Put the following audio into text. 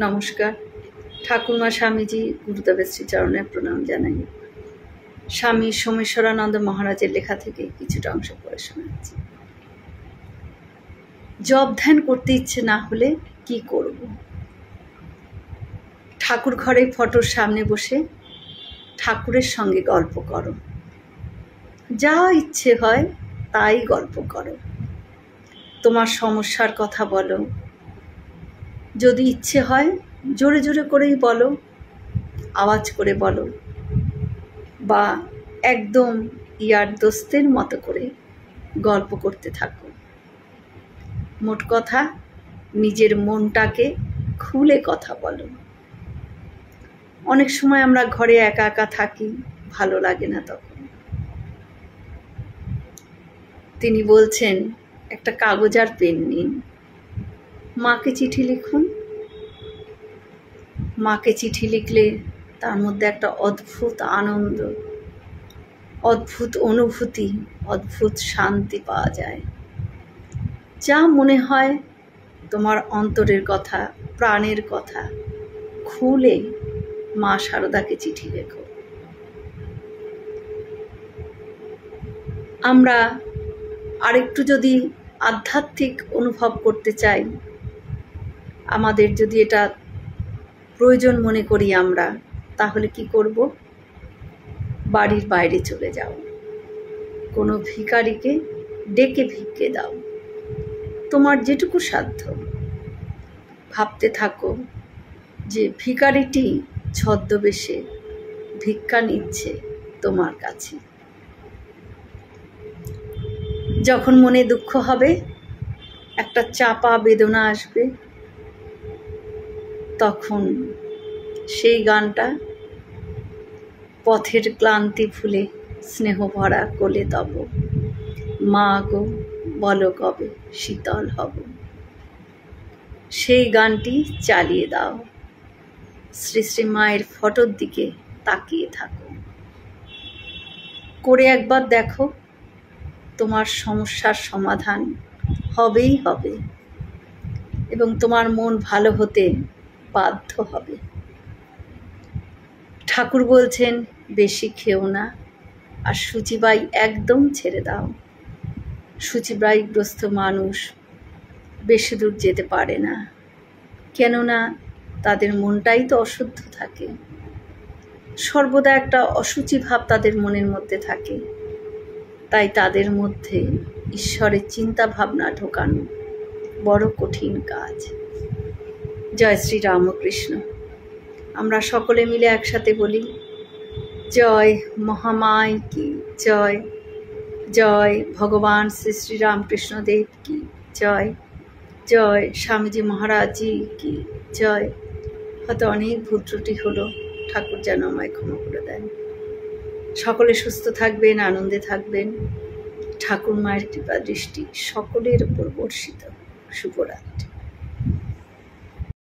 নমস্কার। ঠাকুরমা স্বামীজি গুরুদেবের শ্রীচরণে প্রণাম জানাই। স্বামী সোমেশ্বরানন্দ মহারাজের লেখা থেকে কিছুটা অংশ পড়ে শোনাচ্ছি। জপ ধ্যান করতে ইচ্ছে না হলে কি করব? ঠাকুর ঘরে ফটোর সামনে বসে ঠাকুরের সঙ্গে গল্প করো। যা ইচ্ছে হয় তাই গল্প করো। তোমার সমস্যার কথা বলো। যদি ইচ্ছে হয় জোরে জোরে করেই বলো, আওয়াজ করে বলো, বা একদম ইয়ার দোস্তের মতো করে গল্প করতে থাকো। মোট কথা, নিজের মনটাকে খুলে কথা বলো। অনেক সময় আমরা ঘরে একা একা থাকি, ভালো লাগে না তখন। তিনি বলছেন, একটা কাগজ আর পেন নিন, মাকে চিঠি লিখুন। মাকে চিঠি লিখলে তার মধ্যে একটা অদ্ভুত আনন্দ, অদ্ভুত অনুভূতি, অদ্ভুত শান্তি পাওয়া যায়। যা মনে হয় তোমার অন্তরের কথা, প্রাণের কথা খুলে মা শারদাকে চিঠি লেখো। আমরা আরেকটু যদি আধ্যাত্মিক অনুভব করতে চাই, আমাদের যদি এটা প্রয়োজন মনে করি আমরা, তাহলে কি করব? বাড়ির বাইরে চলে যাও, কোনো ভিখারিকে ডেকে ভিক্ষে দাও। তোমার যেটুকু সাধ্য। ভাবতে থাকো যে ভিখারিটি ছদ্মবেশে ভিক্ষা নিচ্ছে তোমার কাছে। যখন মনে দুঃখ হবে, একটা চাপা বেদনা আসবে, তখন সেই গানটা, পথের ক্লান্তি ভুলে স্নেহ ভরা কোলে তব, মা গো বলো কবে শীতল হব। সেই গানটি চালিয়ে দাও। শ্রী শ্রী মায়ের ফটোর দিকে তাকিয়ে থাকো। করে একবার দেখো, তোমার সমস্যার সমাধান হবেই হবে, এবং তোমার মন ভালো হতে বাধ্য হবে। ঠাকুর বলছেন, বেশি খেও না, আর সূচিবাই একদম ছেড়ে দাও। সূচিবাইগ্রস্ত মানুষ বেশি দূর যেতে পারে না, কেননা তাদের মনটাই তো অশুদ্ধ থাকে। সর্বদা একটা অশুচি ভাব তাদের মনের মধ্যে থাকে। তাই তাদের মধ্যে ঈশ্বরের চিন্তা ভাবনা ঢোকানো বড় কঠিন কাজ। জয় শ্রী রামকৃষ্ণ। আমরা সকলে মিলে একসাথে বলি, জয় মহামায় কি জয়, জয় ভগবান শ্রী শ্রী রামকৃষ্ণদেব কি জয়, জয় স্বামীজি মহারাজজি কি জয়। হয়তো অনেক ভুল ত্রুটি হলো, ঠাকুর যেন আমায় ক্ষমা করে দেন। সকলে সুস্থ থাকবেন, আনন্দে থাকবেন। ঠাকুর মায়ের কৃপা দৃষ্টি সকলের উপর বর্ষিত। শুভরাত্রি।